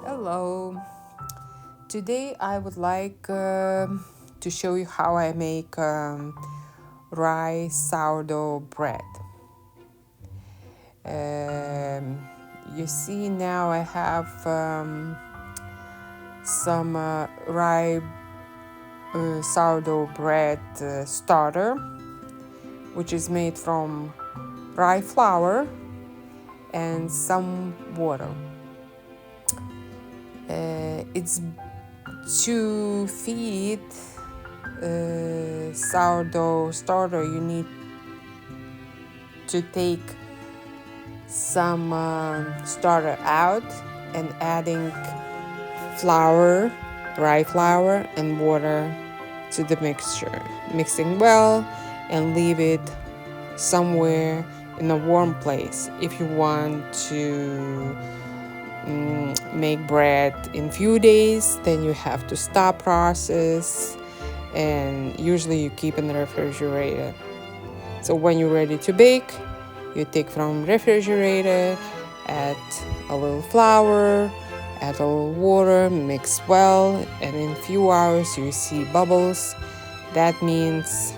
Hello. Today I would like to show you how I make rye sourdough bread. You see now I have some rye sourdough bread starter, which is made from rye flour and some water. It's to feed sourdough starter. You need to take some starter out and adding flour, rye flour and water to the mixture, mixing well and leave it somewhere in a warm place. If you want to make bread in few days, then you have to stop process, and usually you keep in the refrigerator. So when you're ready to bake, you take from refrigerator, add a little flour, add a little water, mix well, and in few hours you see bubbles. That means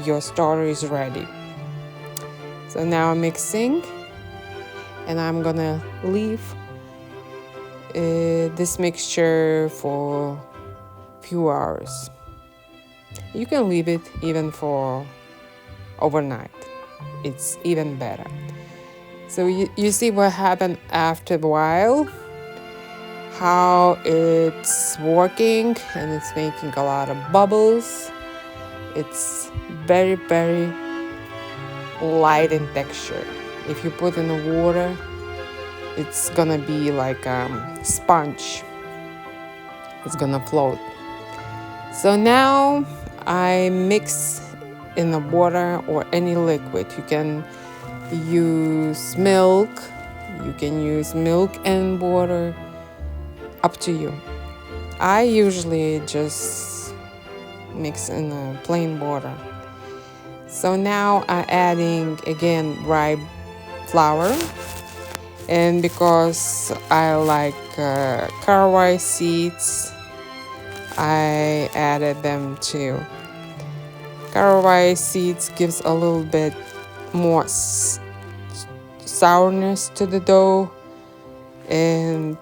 your starter is ready. So now I'm mixing, and I'm gonna leave this mixture for few hours. You can leave it even for overnight. It's even better. So you see what happened after a while, how it's working, and it's making a lot of bubbles. It's very, very light in texture. If you put in the water, it's gonna be like sponge. It's gonna float. So now I mix in the water or any liquid. You can use milk. You can use milk and water. Up to you. I usually just mix in the plain water. So now I'm adding again rye flour. And because I like caraway seeds, I added them too. Caraway seeds gives a little bit more sourness to the dough and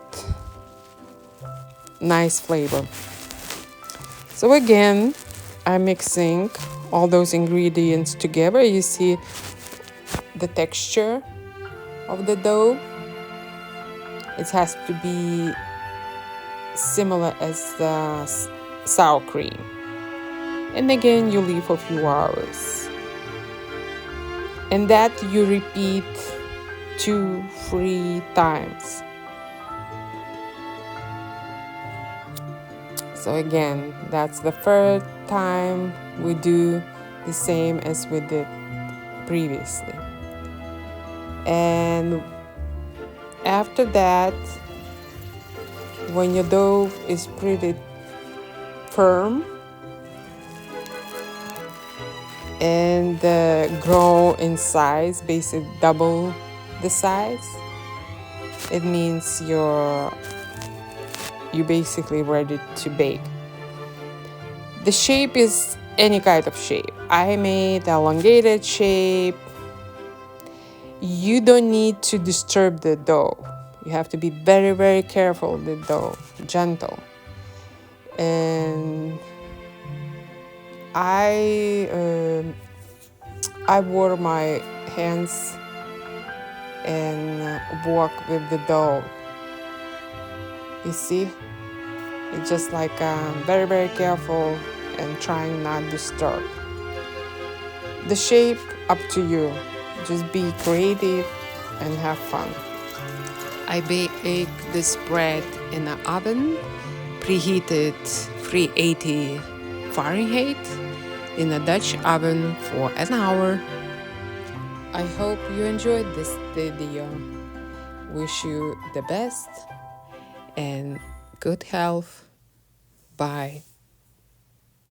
nice flavor. So again, I'm mixing all those ingredients together. You see the texture of the dough. It has to be similar as the sour cream. And again, you leave for a few hours. And that you repeat 2-3 times. So again, that's the third time we do the same as we did previously. And after that, when your dough is pretty firm and grow in size, basically double the size, it means you're basically ready to bake. The shape is any kind of shape. I made elongated shape. You don't need to disturb the dough. You have to be very, very careful with the dough, gentle. And I water my hands and work with the dough. You see, it's just like very, very careful and trying not to disturb. The shape, up to you. Just be creative and have fun. I bake this bread in an oven, preheated 380 Fahrenheit in a Dutch oven for an hour. I hope you enjoyed this video. Wish you the best and good health. Bye.